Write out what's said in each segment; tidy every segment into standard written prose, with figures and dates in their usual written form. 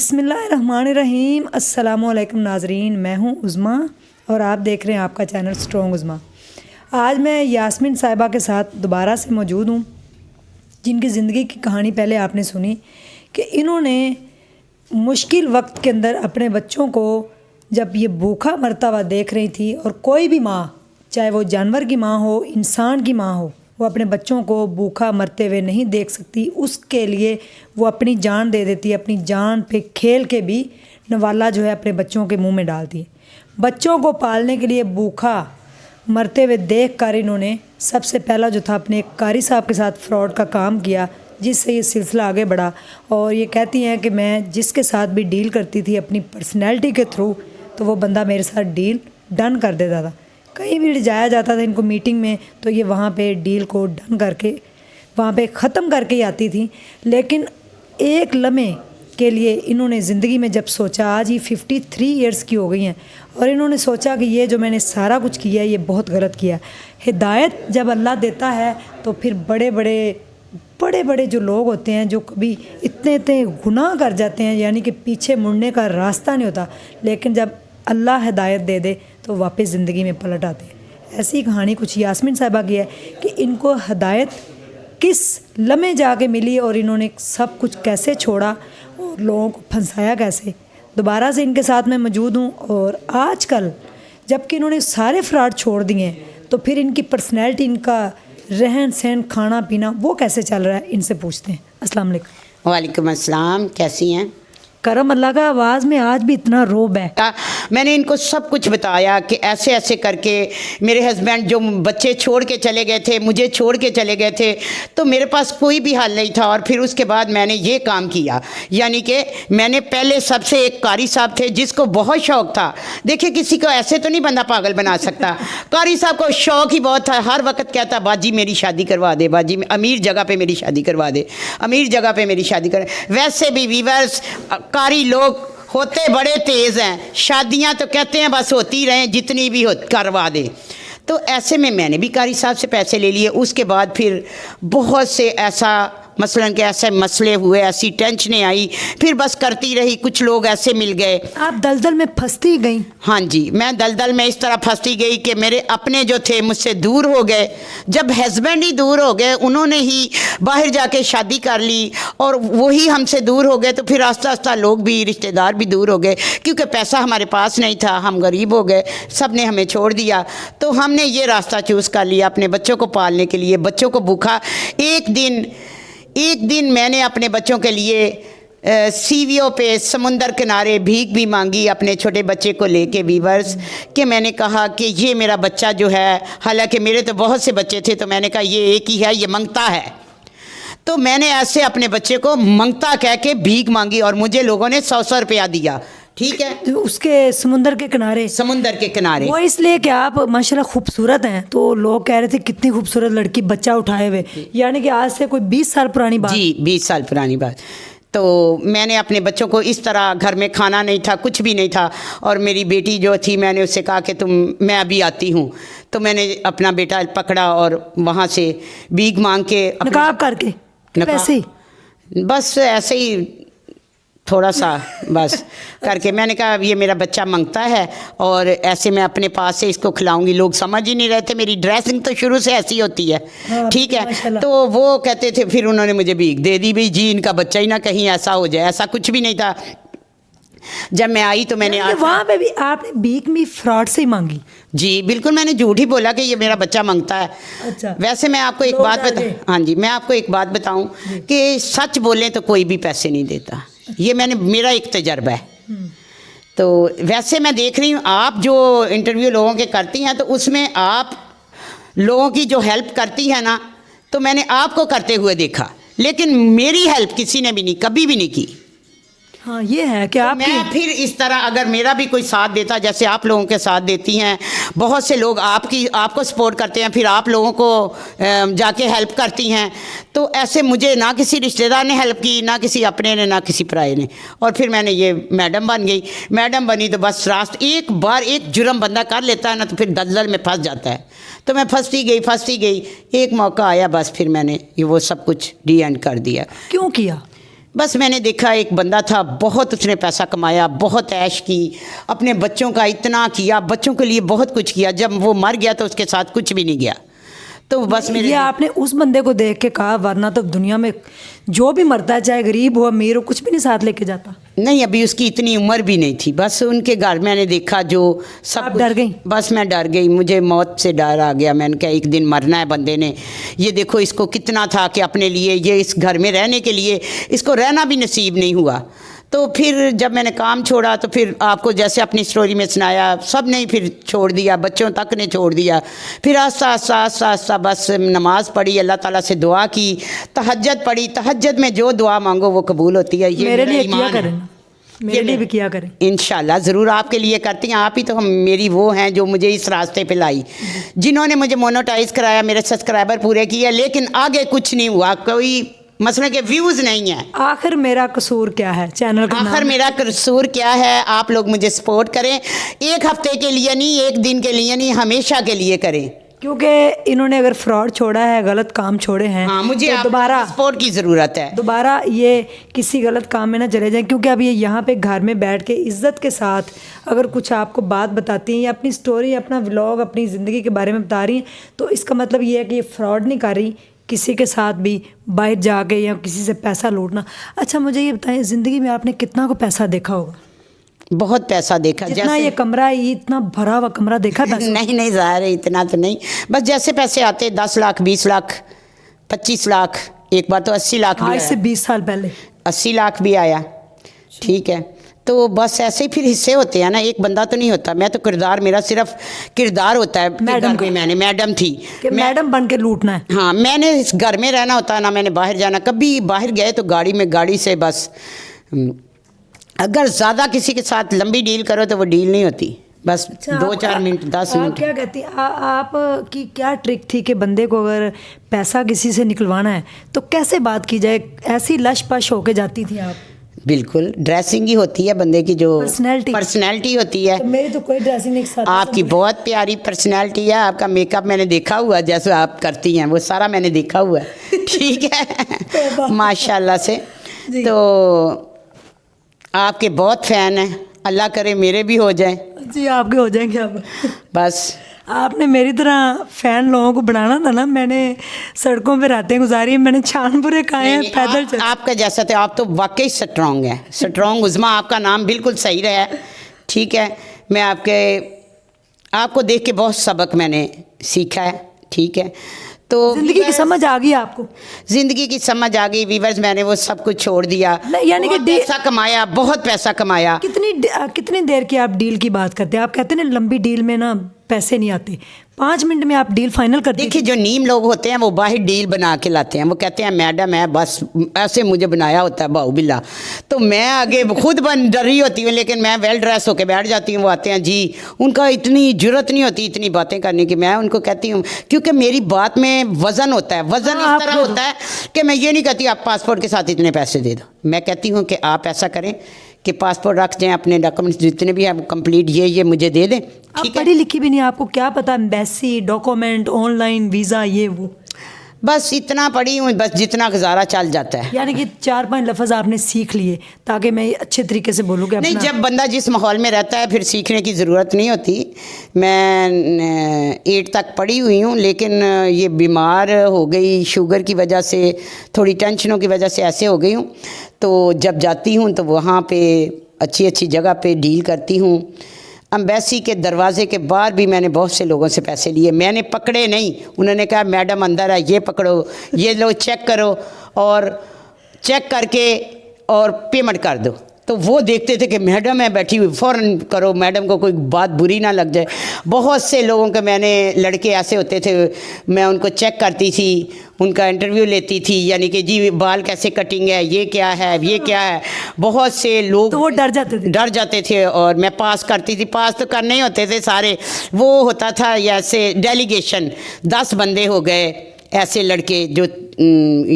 बिस्मिल्लाहिर्रहमानिर्रहीम। अस्सलामुअलैकुम नाजरीन, मैं हूँ उज़मा और आप देख रहे हैं आपका चैनल स्ट्रॉन्ग उज़मा। आज मैं यास्मीन साहिबा के साथ दोबारा से मौजूद हूँ, जिनकी ज़िंदगी की कहानी पहले आपने सुनी कि इन्होंने मुश्किल वक्त के अंदर अपने बच्चों को जब ये भूखा मरता हुआ देख रही थी, और कोई भी माँ, चाहे वो जानवर की माँ हो, इंसान की माँ हो, वो अपने बच्चों को भूखा मरते हुए नहीं देख सकती। उसके लिए वो अपनी जान दे देती है, अपनी जान पे खेल के भी नवाला जो है अपने बच्चों के मुंह में डालती है। बच्चों को पालने के लिए भूखा मरते हुए देख कर इन्होंने सबसे पहला जो था अपने एक कारी साहब के साथ फ्रॉड का काम किया, जिससे ये सिलसिला आगे बढ़ा। और ये कहती हैं कि मैं जिसके साथ भी डील करती थी अपनी पर्सनैलिटी के थ्रू, तो वो बंदा मेरे साथ डील डन कर देता था। कहीं भी ले जाया जाता था इनको मीटिंग में, तो ये वहाँ पे डील को डन करके वहाँ पे ख़त्म करके ही आती थी। लेकिन एक लम्हे के लिए इन्होंने ज़िंदगी में जब सोचा, आज ये 53 इयर्स की हो गई हैं, और इन्होंने सोचा कि ये जो मैंने सारा कुछ किया है ये बहुत गलत किया। हिदायत जब अल्लाह देता है तो फिर बड़े बड़े जो लोग होते हैं, जो कभी इतने गुनाह कर जाते हैं, यानी कि पीछे मुड़ने का रास्ता नहीं होता, लेकिन जब अल्लाह हिदायत दे दे तो वापस ज़िंदगी में पलट आते हैं। ऐसी कहानी कुछ यास्मीन साहिबा की है कि इनको हिदायत किस लम्हे जाके मिली और इन्होंने सब कुछ कैसे छोड़ा और लोगों को फंसाया कैसे। दोबारा से इनके साथ मैं मौजूद हूँ, और आजकल जबकि इन्होंने सारे फ्रॉड छोड़ दिए हैं, तो फिर इनकी पर्सनैलिटी, इनका रहन सहन, खाना पीना वो कैसे चल रहा है, इनसे पूछते हैं। अस्सलाम वालेकुम। वालेकुम अस्सलाम, कैसी हैं? करम अल्लाह का, आवाज़ में आज भी इतना रोब है। मैंने इनको सब कुछ बताया कि ऐसे ऐसे करके मेरे हस्बैंड जो बच्चे छोड़ के चले गए थे, मुझे छोड़ के चले गए थे, तो मेरे पास कोई भी हल नहीं था। और फिर उसके बाद मैंने ये काम किया, यानी कि मैंने पहले सबसे एक कारी साहब थे जिसको बहुत शौक़ था। देखिए, किसी को ऐसे तो नहीं बंदा पागल बना सकता। कारी साहब को शौक़ ही बहुत था, हर वक्त कहता बाजी मेरी शादी करवा दे, बाजी अमीर जगह पर मेरी शादी करवा दे, अमीर जगह पर मेरी शादी कर। वैसे भी वीवर्स कारी लोग होते बड़े तेज़ हैं, शादियां तो कहते हैं बस होती रहें, जितनी भी हो करवा दें। तो ऐसे में मैंने भी कारी साहब से पैसे ले लिए। उसके बाद फिर बहुत से ऐसा मसलन के ऐसे मसले हुए, ऐसी टेंशनें आई, फिर बस करती रही। कुछ लोग ऐसे मिल गए। आप दलदल में फंसती गई? हाँ जी, मैं दलदल में इस तरह फंसती गई कि मेरे अपने जो थे मुझसे दूर हो गए। जब हस्बैंड ही दूर हो गए, उन्होंने ही बाहर जाके शादी कर ली और वही हमसे दूर हो गए, तो फिर आस्ता आस्ता लोग भी, रिश्तेदार भी दूर हो गए, क्योंकि पैसा हमारे पास नहीं था, हम गरीब हो गए, सब ने हमें छोड़ दिया। तो हमने ये रास्ता चूज़ कर लिया अपने बच्चों को पालने के लिए। बच्चों को भूखा एक दिन मैंने अपने बच्चों के लिए सीवियों पे समुंदर किनारे भीख भी मांगी अपने छोटे बच्चे को लेके वीवर्स, कि मैंने कहा कि ये मेरा बच्चा जो है, हालांकि मेरे तो बहुत से बच्चे थे, तो मैंने कहा ये एक ही है, ये मंगता है। तो मैंने ऐसे अपने बच्चे को मंगता कह के भीख मांगी और मुझे लोगों ने 100 रुपया दिया। ठीक है, तो उसके समुंदर के किनारे वो इसलिए कि आप माशाल्लाह खूबसूरत हैं, तो लोग कह रहे थे कितनी खूबसूरत लड़की, बच्चा उठाए हुए। यानी कि आज से कोई 20 साल पुरानी बात? जी, 20 साल पुरानी बात। तो मैंने अपने बच्चों को इस तरह, घर में खाना नहीं था, कुछ भी नहीं था, और मेरी बेटी जो थी, मैंने उससे कहा कि मैं अभी आती हूँ। तो मैंने अपना बेटा पकड़ा और वहाँ से भीख मांग के नकाब करके पैसे, बस ऐसे ही थोड़ा सा बस करके मैंने कहा ये मेरा बच्चा मांगता है और ऐसे मैं अपने पास से इसको खिलाऊंगी। लोग समझ ही नहीं रहे थे, मेरी ड्रेसिंग तो शुरू से ऐसी होती है। ठीक है, तो वो कहते थे, फिर उन्होंने मुझे भीख दे दी, भाई जी इनका बच्चा ही ना कहीं ऐसा हो जाए। ऐसा कुछ भी नहीं था। जब मैं आई तो मैंने वहाँ पे भी आपने भीख में फ्रॉड से ही मांगी? जी बिल्कुल, मैंने झूठ ही बोला कि ये मेरा बच्चा मांगता है। अच्छा। वैसे मैं आपको एक बात हाँ जी, मैं आपको एक बात बताऊं कि सच बोलें तो कोई भी पैसे नहीं देता। ये मेरा एक तजर्बा है। तो वैसे मैं देख रही हूँ आप जो इंटरव्यू लोगों के करती हैं, तो उसमें आप लोगों की जो हेल्प करती है ना, तो मैंने आपको करते हुए देखा, लेकिन मेरी हेल्प किसी ने भी नहीं, कभी भी नहीं की। हाँ, ये है कि आप मैं फिर इस तरह अगर मेरा भी कोई साथ देता, जैसे आप लोगों के साथ देती हैं, बहुत से लोग आपको सपोर्ट करते हैं, फिर आप लोगों को जाके हेल्प करती हैं, तो ऐसे मुझे ना किसी रिश्तेदार ने हेल्प की, ना किसी अपने ने, ना किसी पराये ने। और फिर मैंने ये मैडम बन गई। मैडम बनी तो बस एक बार एक जुर्म बंदा कर लेता है ना, तो फिर दलदल में फंस जाता है। तो मैं फंसती गई। एक मौका आया, बस फिर मैंने ये वो सब कुछ डी एंड कर दिया। क्यों किया? बस मैंने देखा एक बंदा था, बहुत उसने पैसा कमाया, बहुत ऐश की, अपने बच्चों का इतना किया, बच्चों के लिए बहुत कुछ किया। जब वो मर गया तो उसके साथ कुछ भी नहीं गया। तो बस मेरे ये आपने उस बंदे को देख के कहा, वरना तो दुनिया में जो भी मरता है, चाहे गरीब हो अमीर हो, कुछ भी नहीं साथ लेके जाता। नहीं, अभी उसकी इतनी उम्र भी नहीं थी। बस उनके घर मैंने देखा जो सब आप डर गई? बस मैं डर गई, मुझे मौत से डर आ गया। मैंने कहा एक दिन मरना है बंदे ने। ये देखो इसको कितना था कि अपने लिए, ये इस घर में रहने के लिए इसको रहना भी नसीब नहीं हुआ। तो फिर जब मैंने काम छोड़ा तो फिर आपको जैसे अपनी स्टोरी में सुनाया, सब ने फिर छोड़ दिया, बच्चों तक ने छोड़ दिया। फिर आस्ता आस्ता आस्ता आस्ता बस नमाज़ पढ़ी, अल्लाह ताला से दुआ की, तहज्जुद पढ़ी। तहज्जुद में जो दुआ मांगो वो कबूल होती है। ये मेरे लिए ईमान किया है। करें, मेरे लिए भी किया करें। इंशाल्लाह ज़रूर आपके लिए करती हैं। आप ही तो हम मेरी वो हैं जो मुझे इस रास्ते पे लाई, जिन्होंने मुझे मोनेटाइज कराया, मेरे सब्सक्राइबर पूरे किए, लेकिन आगे कुछ नहीं हुआ, कोई मसले के व्यूज़ नहीं है। आखिर मेरा कसूर क्या है? चैनल का आखिर नाम मेरा कसूर क्या है? आप लोग मुझे सपोर्ट करें, एक हफ्ते के लिए नहीं, एक दिन के लिए नहीं, हमेशा के लिए करें। क्योंकि इन्होंने अगर फ्रॉड छोड़ा है, गलत काम छोड़े हैं, हाँ, मुझे तो दोबारा सपोर्ट की ज़रूरत है। दोबारा ये किसी गलत काम में ना चले जाएं। क्योंकि अब ये यहाँ पे घर में बैठ के इज्जत के साथ अगर कुछ आपको बात बताती हैं या अपनी स्टोरी, अपना व्लॉग, अपनी ज़िंदगी के बारे में बता रही हैं, तो इसका मतलब ये है कि ये फ्रॉड नहीं कर रही किसी के साथ भी बाहर जाके या किसी से पैसा लूटना। अच्छा मुझे ये बताएं, ज़िंदगी में आपने कितना को पैसा देखा होगा? बहुत पैसा देखा। जितना ये कमरा है, ये इतना भरा हुआ कमरा देखा था? नहीं नहीं, ज़ाहिर है इतना तो नहीं, बस जैसे पैसे आते 10 लाख, 20 लाख, 25 लाख, एक बार तो 80 लाख भी आज से आया। 20 साल पहले 80 लाख भी आया। ठीक है, तो बस ऐसे ही फिर हिस्से होते हैं ना, एक बंदा तो नहीं होता। मैं तो किरदार, मेरा सिर्फ किरदार होता है। मैडम में मैंने मैडम थी कि मैडम बन के लूटना है। हाँ, मैंने इस घर में रहना होता है ना, मैंने बाहर जाना। कभी बाहर गए तो गाड़ी में, गाड़ी से बस। अगर ज़्यादा किसी के साथ लंबी डील करो तो वो डील नहीं होती, बस 2-4 मिनट, 10 मिनट। क्या कहती आप की क्या ट्रिक थी कि बंदे को अगर पैसा किसी से निकलवाना है तो कैसे बात की जाए? ऐसी लश पश होके जाती थी आप? बिल्कुल, ड्रेसिंग ही होती है बंदे की, जो पर्सनैलिटी होती है। तो मेरी तो कोई ड्रेसिंग नहीं साथ। आपकी बहुत प्यारी पर्सनैलिटी है, आपका मेकअप मैंने देखा हुआ है, जैसे आप करती हैं वो सारा मैंने देखा हुआ है। ठीक है, माशाल्लाह से। तो आपके बहुत फ़ैन हैं, अल्लाह करे मेरे भी हो जाएं। जी आपके हो जाएंगे अब। बस आपने मेरी तरह फ़ैन लोगों को बनाना था ना। मैंने सड़कों पे रातें गुजारी, मैंने छानपुरे खाए हैं, पैदल चल। आपका जैसा थे, आप तो वाकई स्ट्रॉन्ग हैं, स्ट्रॉन्ग उज़्मा, आपका नाम बिल्कुल सही रहा है। ठीक है, मैं आपको देख के बहुत सबक मैंने सीखा है। ठीक है, तो ज़िंदगी की समझ आ गई आपको? ज़िंदगी की समझ आ गई वीवर्स, मैंने वो सब कुछ छोड़ दिया। यानी कि पैसा कमाया, बहुत पैसा कमाया। कितनी देर की आप डील की बात करते हैं? आप कहते हैं ना लंबी डील में ना पैसे नहीं आते, 5 मिनट में आप डील फाइनल कर देखिए, जो नीम लोग होते हैं वो बाहर डील बना के लाते हैं। वो कहते हैं मैडम है, बस ऐसे मुझे बनाया होता है बाहु बिल्ला। तो मैं आगे खुद बन डर रही होती हूँ, लेकिन मैं वेल ड्रेस होकर बैठ जाती हूँ। वो आते हैं जी, उनका इतनी जरूरत नहीं होती इतनी बातें करने की। मैं उनको कहती हूँ, क्योंकि मेरी बात में वज़न होता है। वज़न इस तरह होता है कि मैं ये नहीं कहती आप पासपोर्ट के साथ इतने पैसे दे दो। मैं कहती हूँ कि आप ऐसा करें कि पासपोर्ट रख जाएं, अपने डॉक्यूमेंट्स जितने भी हैं कंप्लीट ये मुझे दे दें। आप पढ़ी लिखी भी नहीं, आपको क्या पता एम्बेसी, डॉक्यूमेंट, ऑनलाइन वीज़ा, ये वो? बस इतना पढ़ी हूँ, बस जितना गुजारा चल जाता है। यानी कि 4-5 लफ्ज़ आपने सीख लिए ताकि मैं अच्छे तरीके से बोलूँ कि नहीं, जब बंदा जिस माहौल में रहता है फिर सीखने की ज़रूरत नहीं होती। मैं 8 तक पढ़ी हुई हूँ, लेकिन ये बीमार हो गई शुगर की वजह से, थोड़ी टेंशनों की वजह से ऐसे हो गई हूँ। तो जब जाती हूँ तो वहाँ पे अच्छी जगह पे डील करती हूँ। अम्बेसी के दरवाजे के बाहर भी मैंने बहुत से लोगों से पैसे लिए, मैंने पकड़े नहीं। उन्होंने कहा मैडम अंदर है, ये पकड़ो, ये लो, चेक करो, और चेक करके और पेमेंट कर दो। तो वो देखते थे कि मैडम है बैठी हुई, फ़ौरन करो, मैडम को कोई बात बुरी ना लग जाए। बहुत से लोगों के मैंने, लड़के ऐसे होते थे, मैं उनको चेक करती थी, उनका इंटरव्यू लेती थी, यानी कि जी बाल कैसे कटिंग है, ये क्या है, ये क्या है। बहुत से लोग तो वो डर जाते थे और मैं पास करती थी। पास तो करने ही होते थे सारे। वो होता था ऐसे डेलीगेशन, 10 बंदे हो गए ऐसे लड़के जो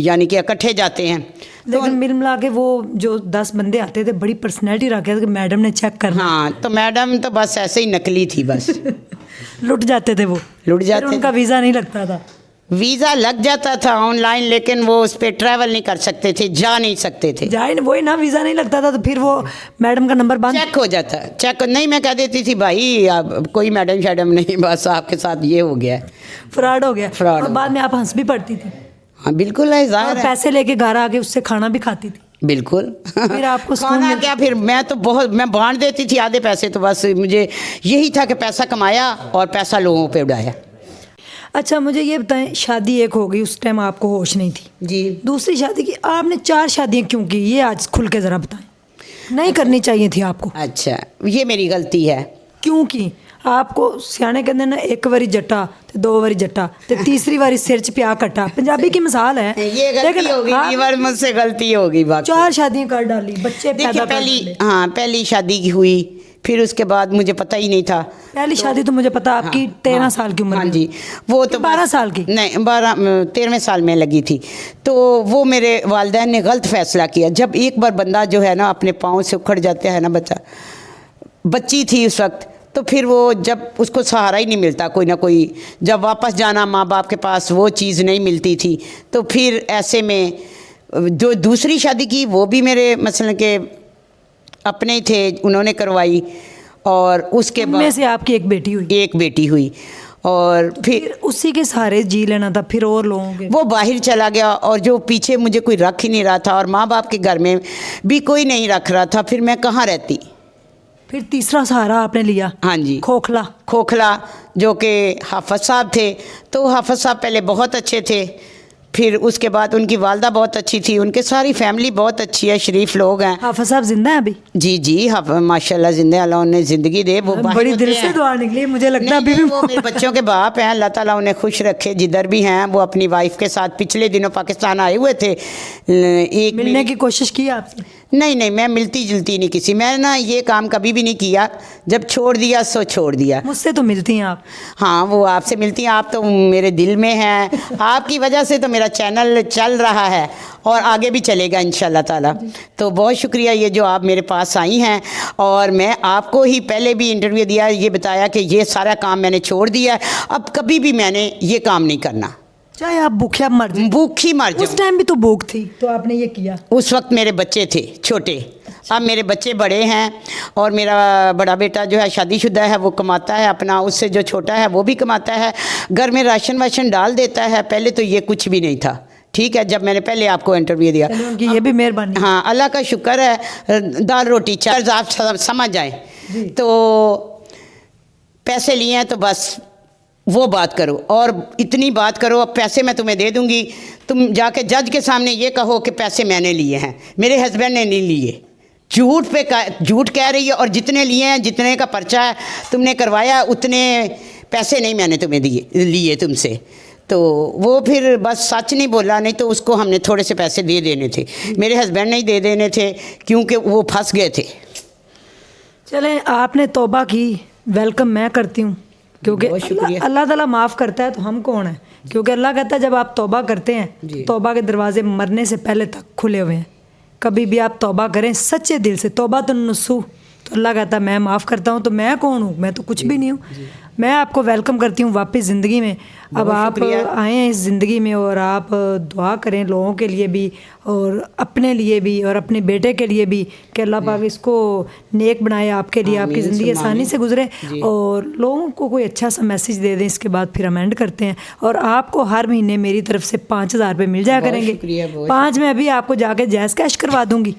यानी कि इकट्ठे जाते हैं। लेकिन मिल मिला के वो जो 10 बंदे आते थे, बड़ी पर्सनैलिटी रखे थे कि मैडम ने चेक करना। हाँ, तो मैडम तो बस ऐसे ही नकली थी बस। लुट जाते थे वो, लुट जाते, उनका वीज़ा नहीं लगता था। वीज़ा लग जाता था ऑनलाइन, लेकिन वो उस पर ट्रैवल नहीं कर सकते थे, जा नहीं सकते थे। जाए ना, वही ना, वीज़ा नहीं लगता था तो फिर वो मैडम का नंबर बंद। चेक हो जाता, चेक नहीं, मैं कह देती थी भाई आप कोई मैडम शैडम नहीं, बस आपके साथ ये हो गया है, फ्रॉड हो गया। फ्रॉड और हो बाद में आप हंस भी पड़ती थी हाँ बिल्कुल है, और ज़ाहिर है, पैसे लेके घर आके उससे खाना भी खाती थी। बिल्कुल। फिर आपको सुकून खाना मिल- क्या, फिर मैं तो बहुत, मैं बांट देती थी आधे पैसे, तो बस मुझे यही था कि पैसा कमाया और पैसा लोगों पे उड़ाया। अच्छा मुझे ये बताएं, शादी एक हो गई, उस टाइम आपको होश नहीं थी, जी, दूसरी शादी की, आपने 4 शादियां क्यों की? ये आज खुल के ज़रा बताएं। नहीं करनी चाहिए थी आपको, अच्छा, ये मेरी गलती है। क्यों की? आपको सियाने कहते ना, एक बारी जट्टा ते 2 बारी जट्टा ते तीसरी बारी सिर च प्या कट्टा, पंजाबी की मिसाल है। ये गलती हो गई, आप ये बार मुझसे गलती हो गई बाकी। 4 शादियां कर डाली, बच्चे देखिए पैदा कर पहली, डाले। हाँ पहली शादी की हुई, फिर उसके बाद मुझे पता ही नहीं था। पहली शादी तो मुझे पता आपकी 13 साल की उम्र हाँ में। जी, वो तो 12 साल की? नहीं, 13वें साल में लगी थी। तो वो मेरे वालिदैन ने गलत फैसला किया। जब एक बार बंदा जो है ना अपने पाँव से उखड़ जाता है ना, बच्ची थी उस वक्त, तो फिर वो जब उसको सहारा ही नहीं मिलता कोई ना कोई, जब वापस जाना माँ बाप के पास वो चीज़ नहीं मिलती थी, तो फिर ऐसे में जो दूसरी शादी की वो भी मेरे मसलन के अपने ही थे, उन्होंने करवाई। और उसके उनमें बाद से आपकी एक बेटी हुई, एक बेटी हुई, और फिर फिर उसी के सहारे जी लेना था, फिर और लोगों के। वो बाहर चला गया, और जो पीछे मुझे कोई रख ही नहीं रहा था, और माँ बाप के घर में भी कोई नहीं रख रहा था, फिर मैं कहाँ रहती। फिर तीसरा सहारा आपने लिया, हाँ जी, खोखला, जो कि हाफिज साहब थे। तो हाफिज साहब पहले बहुत अच्छे थे, फिर उसके बाद उनकी वालदा बहुत अच्छी थी, उनके सारी फैमिली बहुत अच्छी है, शरीफ लोग हैं। हाफिज साहब जिंदा है अभी? जी, माशाल्लाह जिंदे, अल्लाह उन्हें ज़िंदगी दे। वो बाहर बड़ी होते दिल से हैं। दुआ निकली, मुझे लगता है नहीं, अभी भी वो मेरे बच्चों के बाप हैं, अल्लाह ताला उन्हें खुश रखे, जिधर भी हैं। वो अपनी वाइफ के साथ पिछले दिनों पाकिस्तान आए हुए थे। एक मिलने की कोशिश की आपसे? नहीं, मैं मिलती जुलती नहीं किसी, मैं ना ये काम कभी भी नहीं किया, जब छोड़ दिया सो छोड़ दिया। मुझसे तो मिलती हैं आप? हाँ, वो आपसे मिलती हैं, आप तो मेरे दिल में हैं। आपकी वजह से तो मेरा चैनल चल रहा है और आगे भी चलेगा इंशाल्लाह ताला। तो बहुत शुक्रिया ये जो आप मेरे पास आई हैं, और मैं आपको ही पहले भी इंटरव्यू दिया, ये बताया कि ये सारा काम मैंने छोड़ दिया है, अब कभी भी मैंने ये काम नहीं करना, चाहे आप भूखे आप मर जाए। भूखी मर उस जाऊँ। टाइम भी तो भूख थी, तो आपने ये किया। उस वक्त मेरे बच्चे थे छोटे, अब मेरे बच्चे बड़े हैं, और मेरा बड़ा बेटा जो है शादीशुदा है, वो कमाता है अपना, उससे जो छोटा है वो भी कमाता है, घर में राशन वाशन डाल देता है। पहले तो ये कुछ भी नहीं था, ठीक है, जब मैंने पहले आपको इंटरव्यू दिया। चलो उनकी ये भी मेहरबानी। हाँ, अल्लाह का शुक्र है, दाल रोटी चार्ज आप समझ जाएं। तो पैसे लिए हैं तो बस वो बात करो, और इतनी बात करो, अब पैसे मैं तुम्हें दे दूंगी, तुम जाके जज के सामने ये कहो कि पैसे मैंने लिए हैं, मेरे हस्बैंड ने नहीं लिए। झूठ कह रही है, और जितने लिए हैं, जितने का पर्चा है तुमने करवाया, उतने पैसे नहीं मैंने तुम्हें लिए तुमसे। तो वो फिर बस सच नहीं बोला, नहीं तो उसको हमने थोड़े से पैसे दे देने थे, मेरे हस्बैंड नहीं दे देने थे, क्योंकि वो फंस गए थे। चलें, आपने तौबा की, वेलकम मैं करती हूँ, क्योंकि बहुत शुक्रिया। अल्लाह ताला माफ़ करता है तो हम कौन है? क्योंकि अल्लाह कहता है जब आप तौबा करते हैं, जी। तौबा के दरवाजे मरने से पहले तक खुले हुए हैं। कभी भी आप तौबा करें सच्चे दिल से, तौबा तो नसूह, तो अल्लाह कहता है मैं माफ़ करता हूँ। तो मैं कौन हूँ? मैं तो कुछ भी नहीं हूँ। मैं आपको वेलकम करती हूँ वापस ज़िंदगी में। अब आप आए हैं इस ज़िंदगी में, और आप दुआ करें लोगों के लिए भी, और अपने लिए भी, और अपने बेटे के लिए भी, कि अल्लाह पाक इसको नेक बनाए आपके लिए, आपकी ज़िंदगी आसानी से गुजरे, और लोगों को कोई अच्छा सा मैसेज दे दें। इसके बाद फिर हम एंड करते हैं, और आपको हर महीने मेरी तरफ से 5,000 रुपये मिल जाया करेंगे। 5 में अभी आपको जाके जैज़ कैश करवा दूँगी।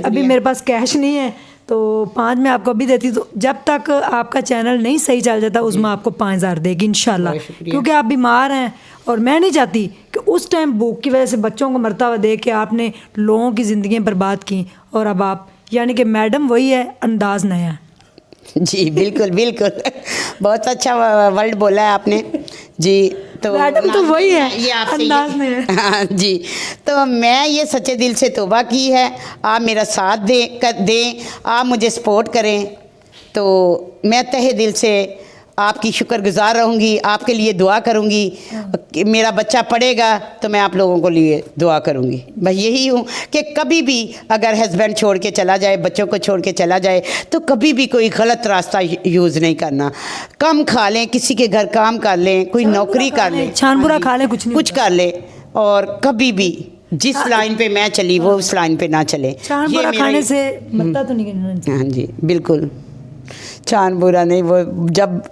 अभी मेरे पास कैश नहीं है, तो 5 में आपको अभी देती। तो जब तक आपका चैनल नहीं सही चल जाता, उसमें आपको 5,000 देगी इंशाल्लाह, क्योंकि आप बीमार हैं, और मैं नहीं चाहती कि उस टाइम भूख की वजह से बच्चों को मरता हुआ देख के आपने लोगों की ज़िंदगी बर्बाद की, और अब आप, यानी कि मैडम वही है, अंदाज नया है। जी बिल्कुल, बहुत अच्छा वर्ड बोला है आपने जी। तो मैडम तो वही है, ये आपसे अंदाज में है। हाँ जी। तो मैं ये सच्चे दिल से तौबा की है, आप मेरा साथ दें, आप मुझे सपोर्ट करें। तो मैं तहे दिल से आपकी शुक्रगुजार रहूँगी, आपके लिए दुआ करूँगी कि मेरा बच्चा पढ़ेगा तो मैं आप लोगों को लिए दुआ करूँगी। मैं यही हूँ कि कभी भी अगर हस्बैंड छोड़ के चला जाए, बच्चों को छोड़ के चला जाए, तो कभी भी कोई गलत रास्ता यूज़ नहीं करना। कम खा लें, किसी के घर काम कर लें, कोई नौकरी कर लें, छान बुरा हाँ जी, खा लें, कुछ नहीं कुछ कर लें, और कभी भी जिस लाइन पे मैं चली वो उस लाइन पे ना चले। छान ये बुरा मेरा खाने से मत्ता तो नहीं करना चाहिए। हाँ जी, बिल्कुल छान बुरा नहीं, वो जब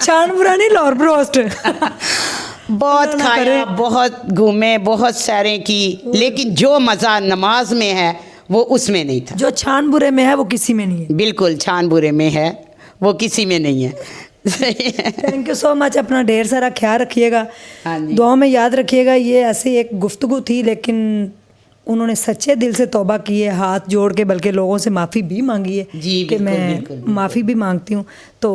छान बुरा नहीं, लौर ब्रोस्ट बहुत ना खाया, करें। बहुत घूमे, बहुत सैरें की, लेकिन जो मज़ा नमाज में है वो उसमें नहीं था। जो छान बुरे में है वो किसी में नहीं है। बिल्कुल छान बुरे में है, वो किसी में नहीं है। सही है। Thank you so much. अपना ढेर सारा ख्याल रखिएगा, हाँ जी। दुआ में याद रखिएगा। ये ऐसी एक गुफ्तगू थी, लेकिन उन्होंने सच्चे दिल से तौबा की है, हाथ जोड़ के, बल्कि लोगों से माफ़ी भी मांगी है जी, कि बिल्कुल, मैं बिल्कुल, बिल्कुल। माफ़ी भी मांगती हूँ। तो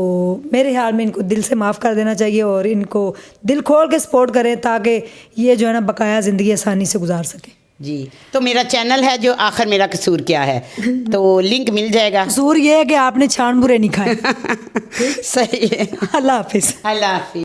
मेरे ख्याल में इनको दिल से माफ़ कर देना चाहिए और इनको दिल खोल के सपोर्ट करें, ताकि ये जो है ना बकाया ज़िंदगी आसानी से गुजार सके। जी, तो मेरा चैनल है जो आखिर मेरा कसूर क्या है, तो लिंक मिल जाएगा। कसूर ये है कि आपने छान बुरे नहीं खाए। सही है। अल्लाह हाफिज़। अल्लाह हाफिज़।